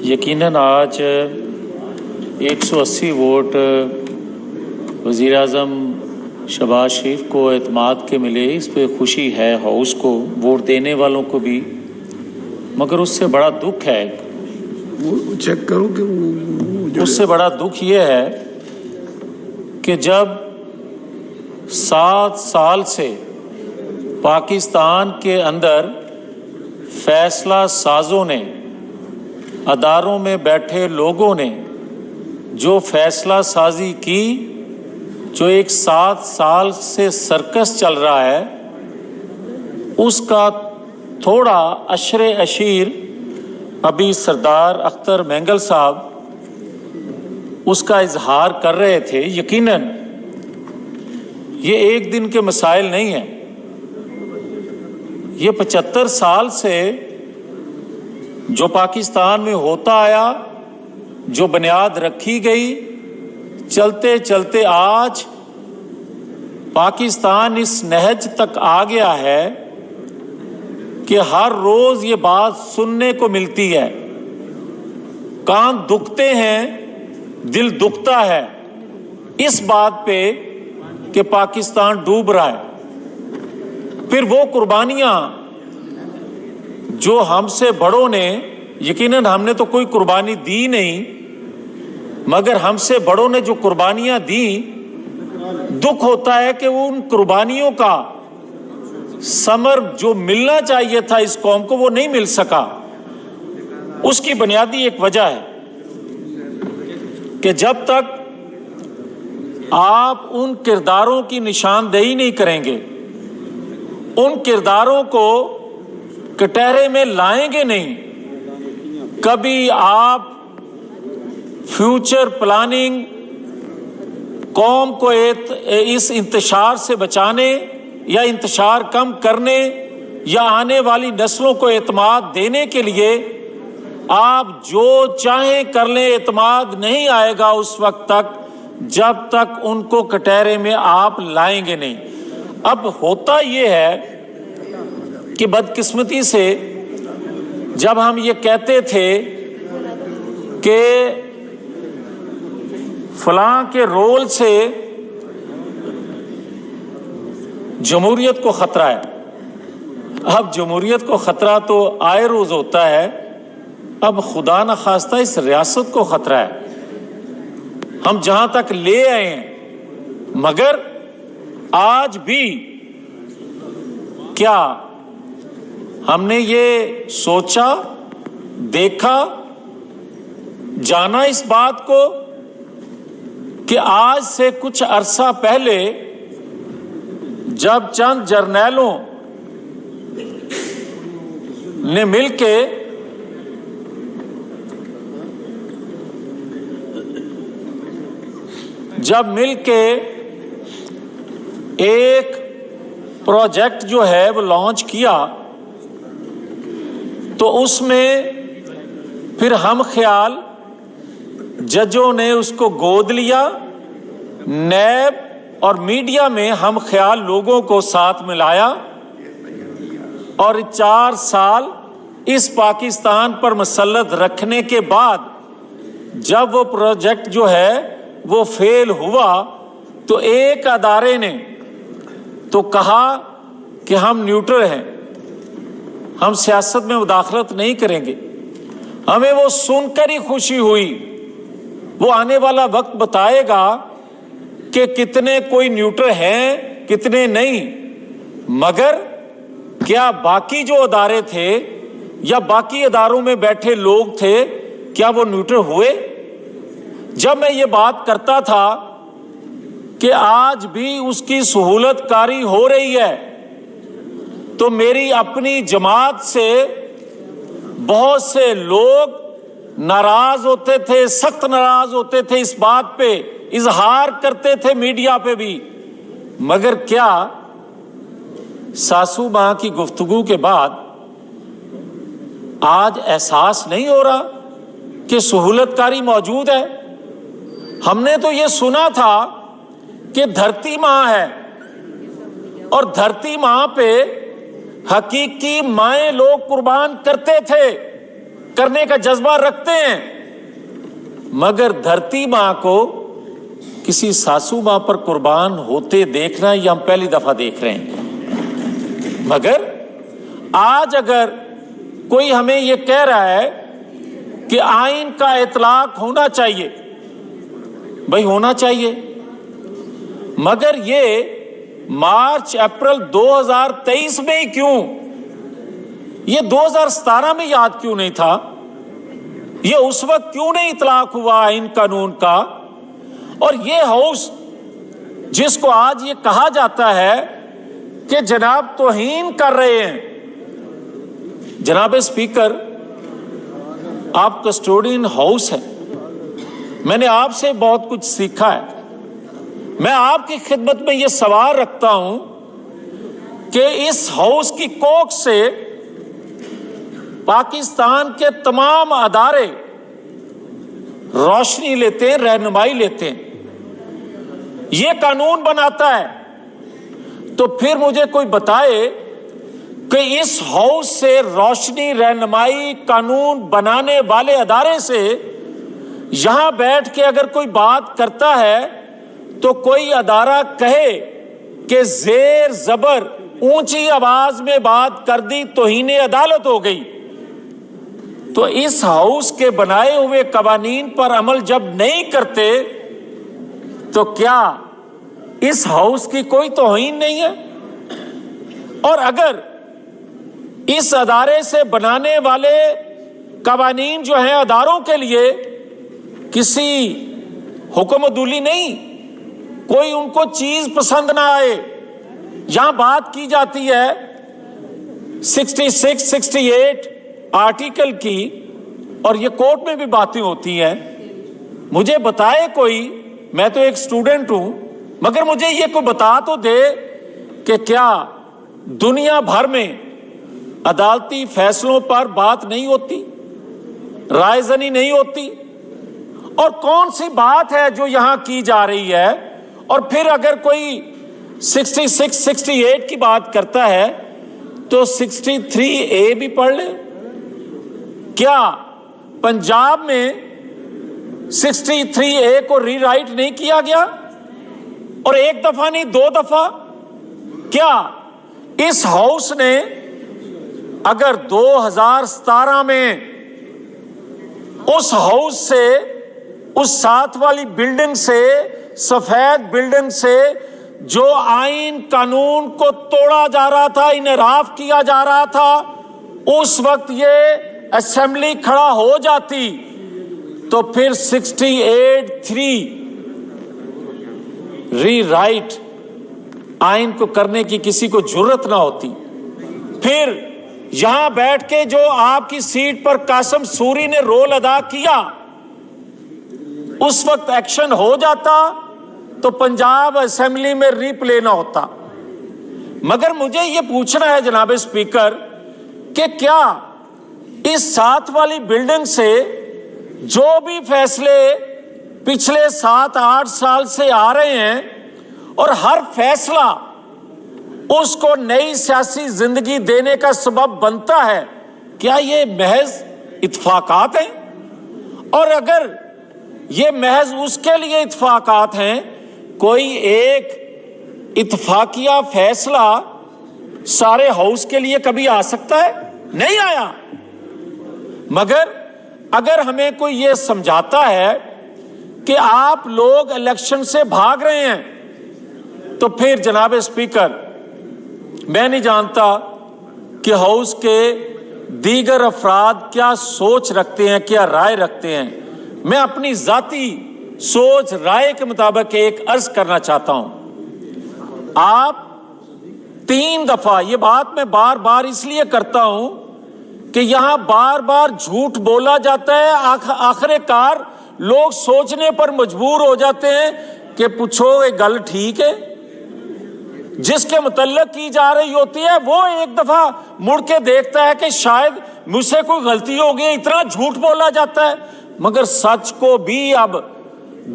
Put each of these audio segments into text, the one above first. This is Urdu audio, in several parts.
یقیناً آج 180 ووٹ وزیر اعظم شہباز شریف کو اعتماد کے ملے، اس پہ خوشی ہے ہاؤس کو، ووٹ دینے والوں کو بھی، مگر اس سے بڑا دکھ ہے، چیک کرو کہ اس سے بڑا دکھ یہ ہے کہ جب 7 سال سے پاکستان کے اندر فیصلہ سازوں نے، اداروں میں بیٹھے لوگوں نے جو فیصلہ سازی کی، جو ایک 7 سال سے سرکس چل رہا ہے، اس کا تھوڑا عشر اشیر ابھی سردار اختر مینگل صاحب اس کا اظہار کر رہے تھے۔ یقیناً یہ ایک دن کے مسائل نہیں ہیں، یہ 75 سال سے جو پاکستان میں ہوتا آیا، جو بنیاد رکھی گئی، چلتے چلتے آج پاکستان اس نہج تک آ گیا ہے کہ ہر روز یہ بات سننے کو ملتی ہے، کان دکھتے ہیں، دل دکھتا ہے اس بات پہ کہ پاکستان ڈوب رہا ہے۔ پھر وہ قربانیاں جو ہم سے بڑوں نے، یقیناً ہم نے تو کوئی قربانی دی نہیں، مگر ہم سے بڑوں نے جو قربانیاں دیں، دکھ ہوتا ہے کہ ان قربانیوں کا ثمر جو ملنا چاہیے تھا اس قوم کو وہ نہیں مل سکا۔ اس کی بنیادی ایک وجہ ہے کہ جب تک آپ ان کرداروں کی نشاندہی نہیں کریں گے، ان کرداروں کو کٹہرے میں لائیں گے نہیں، کبھی آپ فیوچر پلاننگ، قوم کو اس انتشار سے بچانے یا انتشار کم کرنے یا آنے والی نسلوں کو اعتماد دینے کے لیے آپ جو چاہیں کر لیں، اعتماد نہیں آئے گا اس وقت تک جب تک ان کو کٹہرے میں آپ لائیں گے نہیں۔ اب ہوتا یہ ہے کہ بدقسمتی سے جب ہم یہ کہتے تھے کہ فلاں کے رول سے جمہوریت کو خطرہ ہے، اب جمہوریت کو خطرہ تو آئے روز ہوتا ہے، اب خدا نخواستہ اس ریاست کو خطرہ ہے، ہم جہاں تک لے آئے ہیں، مگر آج بھی کیا ہم نے یہ سوچا، دیکھا، جانا اس بات کو کہ آج سے کچھ عرصہ پہلے جب چند جرنیلوں نے مل کے ایک پروجیکٹ جو ہے وہ لانچ کیا، تو اس میں پھر ہم خیال ججوں نے اس کو گود لیا، نیب اور میڈیا میں ہم خیال لوگوں کو ساتھ ملایا، اور 4 سال اس پاکستان پر مسلط رکھنے کے بعد جب وہ پروجیکٹ جو ہے وہ فیل ہوا تو ایک ادارے نے تو کہا کہ ہم نیوٹرل ہیں، ہم سیاست میں مداخلت نہیں کریں گے۔ ہمیں وہ سن کر ہی خوشی ہوئی، وہ آنے والا وقت بتائے گا کہ کتنے کوئی نیوٹرل ہیں، کتنے نہیں، مگر کیا باقی جو ادارے تھے یا باقی اداروں میں بیٹھے لوگ تھے، کیا وہ نیوٹرل ہوئے؟ جب میں یہ بات کرتا تھا کہ آج بھی اس کی سہولت کاری ہو رہی ہے، تو میری اپنی جماعت سے بہت سے لوگ ناراض ہوتے تھے، سخت ناراض ہوتے تھے، اس بات پہ اظہار کرتے تھے میڈیا پہ بھی، مگر کیا ساسو ماں کی گفتگو کے بعد آج احساس نہیں ہو رہا کہ سہولت کاری موجود ہے؟ ہم نے تو یہ سنا تھا کہ دھرتی ماں ہے، اور دھرتی ماں پہ حقیقی مائیں لوگ قربان کرتے تھے، کرنے کا جذبہ رکھتے ہیں، مگر دھرتی ماں کو کسی ساسو ماں پر قربان ہوتے دیکھنا یہ ہم پہلی دفعہ دیکھ رہے ہیں۔ مگر آج اگر کوئی ہمیں یہ کہہ رہا ہے کہ آئین کا اطلاق ہونا چاہیے، بھائی ہونا چاہیے، مگر یہ مارچ اپریل 2023 میں ہی کیوں؟ یہ 2017 میں یاد کیوں نہیں تھا؟ یہ اس وقت کیوں نہیں اطلاق ہوا آئین قانون کا؟ اور یہ ہاؤس جس کو آج یہ کہا جاتا ہے کہ جناب توہین کر رہے ہیں، جناب اسپیکر آپ کسٹوڈین ہاؤس ہیں، میں نے آپ سے بہت کچھ سیکھا ہے۔ میں آپ کی خدمت میں یہ سوال رکھتا ہوں کہ اس ہاؤس کی کوکھ سے پاکستان کے تمام ادارے روشنی لیتے ہیں، رہنمائی لیتے ہیں، یہ قانون بناتا ہے، تو پھر مجھے کوئی بتائے کہ اس ہاؤس سے روشنی، رہنمائی، قانون بنانے والے ادارے سے یہاں بیٹھ کے اگر کوئی بات کرتا ہے تو کوئی ادارہ کہے کہ زیر زبر اونچی آواز میں بات کر دی، توہین عدالت ہو گئی، تو اس ہاؤس کے بنائے ہوئے قوانین پر عمل جب نہیں کرتے تو کیا اس ہاؤس کی کوئی توہین نہیں ہے؟ اور اگر اس ادارے سے بنانے والے قوانین جو ہیں اداروں کے لیے کسی حکم عدولی نہیں، کوئی ان کو چیز پسند نہ آئے، یہاں بات کی جاتی ہے 66 68 آرٹیکل کی، اور یہ کورٹ میں بھی باتیں ہوتی ہیں، مجھے بتائے کوئی، میں تو ایک سٹوڈنٹ ہوں، مگر مجھے یہ کوئی بتا تو دے کہ کیا دنیا بھر میں عدالتی فیصلوں پر بات نہیں ہوتی، رائے زنی نہیں ہوتی؟ اور کون سی بات ہے جو یہاں کی جا رہی ہے؟ اور پھر اگر کوئی 66 68 کی بات کرتا ہے تو 63A بھی پڑھ لے۔ کیا پنجاب میں 63A کو ری رائٹ نہیں کیا گیا؟ اور ایک دفعہ نہیں، 2 دفعہ؟ کیا اس ہاؤس نے اگر 2017 میں اس ہاؤس سے، اس ساتھ والی بلڈنگ سے، سفید بلڈنگ سے جو آئین قانون کو توڑا جا رہا تھا، انحراف کیا جا رہا تھا، اس وقت یہ اسمبلی کھڑا ہو جاتی تو پھر 68(3) ری رائٹ آئین کو کرنے کی کسی کو جرت نہ ہوتی؟ پھر یہاں بیٹھ کے جو آپ کی سیٹ پر قاسم سوری نے رول ادا کیا، اس وقت ایکشن ہو جاتا تو پنجاب اسمبلی میں ری پلے نہ ہوتا۔ مگر مجھے یہ پوچھنا ہے جناب اسپیکر کہ کیا اس ساتھ والی بلڈنگ سے جو بھی فیصلے پچھلے 7-8 سال سے آ رہے ہیں اور ہر فیصلہ اس کو نئی سیاسی زندگی دینے کا سبب بنتا ہے، کیا یہ محض اتفاقات ہیں؟ اور اگر یہ محض اس کے لیے اتفاقات ہیں، کوئی ایک اتفاقیہ فیصلہ سارے ہاؤس کے لیے کبھی آ سکتا ہے؟ نہیں آیا۔ مگر اگر ہمیں کوئی یہ سمجھاتا ہے کہ آپ لوگ الیکشن سے بھاگ رہے ہیں، تو پھر جناب اسپیکر میں نہیں جانتا کہ ہاؤس کے دیگر افراد کیا سوچ رکھتے ہیں، کیا رائے رکھتے ہیں۔ میں اپنی ذاتی سوچ رائے کے مطابق ایک عرض کرنا چاہتا ہوں۔ آپ 3 دفعہ، یہ بات میں بار بار اس لیے کرتا ہوں کہ یہاں بار بار جھوٹ بولا جاتا ہے، آخر کار لوگ سوچنے پر مجبور ہو جاتے ہیں کہ پوچھو یہ گل ٹھیک ہے؟ جس کے متعلق کی جا رہی ہوتی ہے وہ ایک دفعہ مڑ کے دیکھتا ہے کہ شاید مجھ سے کوئی غلطی ہو گئی، اتنا جھوٹ بولا جاتا ہے۔ مگر سچ کو بھی اب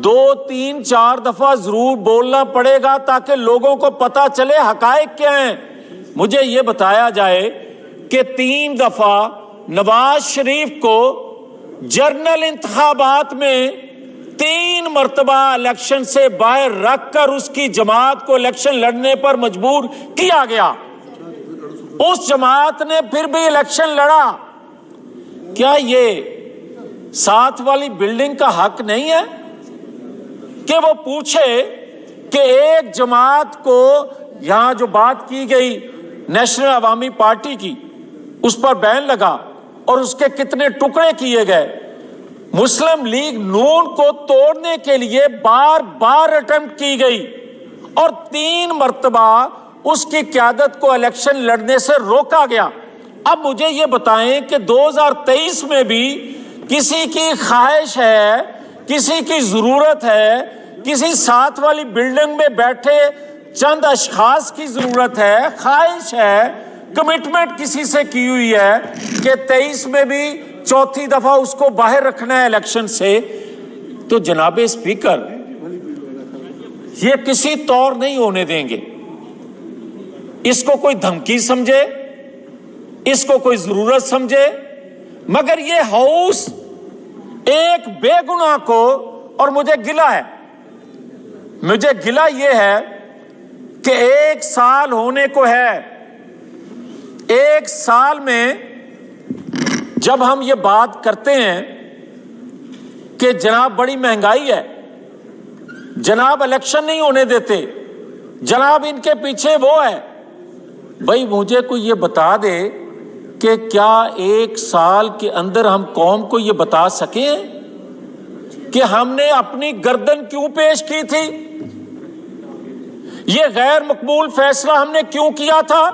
2 3 4 دفعہ ضرور بولنا پڑے گا تاکہ لوگوں کو پتا چلے حقائق کیا ہیں۔ مجھے یہ بتایا جائے کہ 3 دفعہ نواز شریف کو جنرل انتخابات میں 3 مرتبہ الیکشن سے باہر رکھ کر اس کی جماعت کو الیکشن لڑنے پر مجبور کیا گیا. اس جماعت نے پھر بھی الیکشن لڑا. کیا یہ ساتھ والی بلڈنگ کا حق نہیں ہے کہ وہ پوچھے کہ ایک جماعت کو یہاں جو بات کی گئی نیشنل عوامی پارٹی کی, اس پر بین لگا اور اس کے کتنے ٹکڑے کیے گئے. مسلم لیگ نون کو توڑنے کے لیے بار بار اٹیمپٹ کی گئی اور 3 مرتبہ اس کی قیادت کو الیکشن لڑنے سے روکا گیا. اب مجھے یہ بتائیں کہ 2023 میں بھی کسی کی خواہش ہے, کسی کی ضرورت ہے, کسی ساتھ والی بلڈنگ میں بیٹھے چند اشخاص کی ضرورت ہے, خواہش ہے, کمٹمنٹ کسی سے کی ہوئی ہے کہ 23 میں بھی 4تھی دفعہ اس کو باہر رکھنا ہے الیکشن سے, تو جناب اسپیکر یہ کسی طور نہیں ہونے دیں گے. اس کو کوئی دھمکی سمجھے, اس کو کوئی ضرورت سمجھے, مگر یہ ہاؤس ایک بے گناہ کو, اور مجھے گلہ یہ ہے کہ 1 سال ہونے کو ہے. 1 سال میں جب ہم یہ بات کرتے ہیں کہ جناب بڑی مہنگائی ہے, جناب الیکشن نہیں ہونے دیتے, جناب ان کے پیچھے وہ ہے, بھائی مجھے کوئی یہ بتا دے کہ کیا 1 سال کے اندر ہم قوم کو یہ بتا سکیں کہ ہم نے اپنی گردن کیوں پیش کی تھی, یہ غیر مقبول فیصلہ ہم نے کیوں کیا تھا.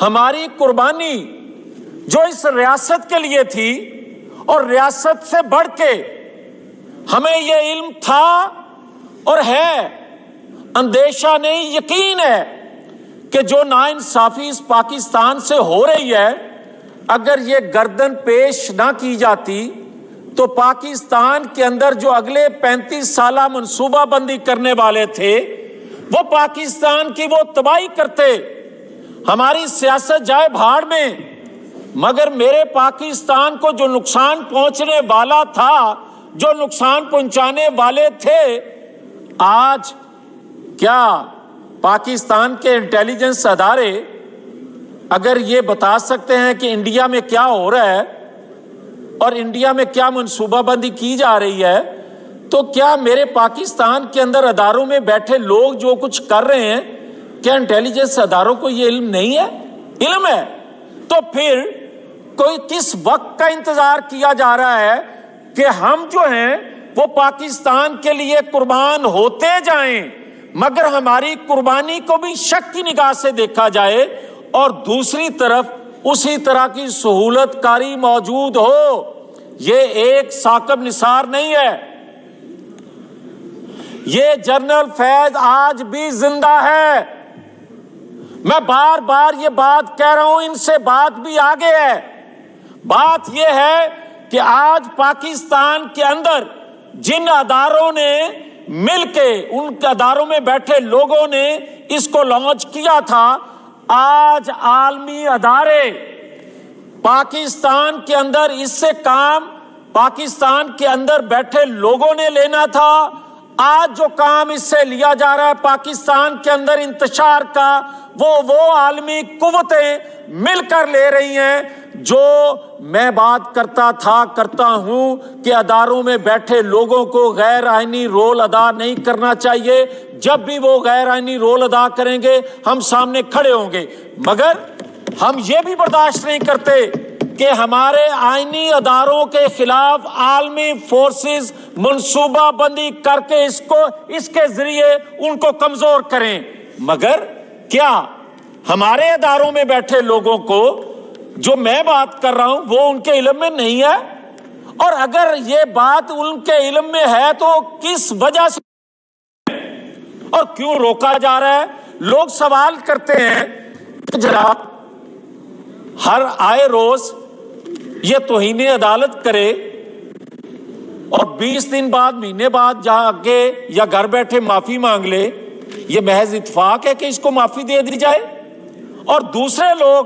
ہماری قربانی جو اس ریاست کے لیے تھی, اور ریاست سے بڑھ کے ہمیں یہ علم تھا اور ہے, اندیشہ نہیں یقین ہے کہ جو ناانصافی اس پاکستان سے ہو رہی ہے, اگر یہ گردن پیش نہ کی جاتی تو پاکستان کے اندر جو اگلے 35 سالہ منصوبہ بندی کرنے والے تھے وہ پاکستان کی وہ تباہی کرتے. ہماری سیاست جائے بھاڑ میں, مگر میرے پاکستان کو جو نقصان پہنچنے والا تھا, جو نقصان پہنچانے والے تھے, آج کیا پاکستان کے انٹیلیجنس ادارے اگر یہ بتا سکتے ہیں کہ انڈیا میں کیا ہو رہا ہے اور انڈیا میں کیا منصوبہ بندی کی جا رہی ہے, تو کیا میرے پاکستان کے اندر اداروں میں بیٹھے لوگ جو کچھ کر رہے ہیں, کیا انٹیلیجنس اداروں کو یہ علم نہیں ہے؟ علم ہے. تو پھر کوئی کس وقت کا انتظار کیا جا رہا ہے کہ ہم جو ہیں وہ پاکستان کے لیے قربان ہوتے جائیں, مگر ہماری قربانی کو بھی شک کی نگاہ سے دیکھا جائے, اور دوسری طرف اسی طرح کی سہولت کاری موجود ہو. یہ ایک ثاقب نثار نہیں ہے, یہ جنرل فیض آج بھی زندہ ہے. میں بار بار یہ بات کہہ رہا ہوں, ان سے بات بھی آگے ہے. بات یہ ہے کہ آج پاکستان کے اندر جن اداروں نے مل کے, ان کے اداروں میں بیٹھے لوگوں نے اس کو لانچ کیا تھا, آج عالمی ادارے پاکستان کے اندر اس سے کام پاکستان کے اندر بیٹھے لوگوں نے لینا تھا. آج جو کام اس سے لیا جا رہا ہے پاکستان کے اندر انتشار کا, وہ عالمی قوتیں مل کر لے رہی ہیں. جو میں بات کرتا ہوں کہ اداروں میں بیٹھے لوگوں کو غیر آئینی رول ادا نہیں کرنا چاہیے. جب بھی وہ غیر آئینی رول ادا کریں گے ہم سامنے کھڑے ہوں گے, مگر ہم یہ بھی برداشت نہیں کرتے کہ ہمارے آئینی اداروں کے خلاف عالمی فورسز منصوبہ بندی کر کے اس کے ذریعے ان کو کمزور کریں. مگر کیا ہمارے اداروں میں بیٹھے لوگوں کو جو میں بات کر رہا ہوں وہ ان کے علم میں نہیں ہے؟ اور اگر یہ بات ان کے علم میں ہے تو کس وجہ سے اور کیوں روکا جا رہا ہے؟ لوگ سوال کرتے ہیں کہ جناب ہر آئے روز یہ توہین عدالت کرے اور 20 دن بعد مہینے بعد جا کے یا گھر بیٹھے معافی مانگ لے, یہ محض اتفاق ہے کہ اس کو معافی دے دی جائے؟ اور دوسرے لوگ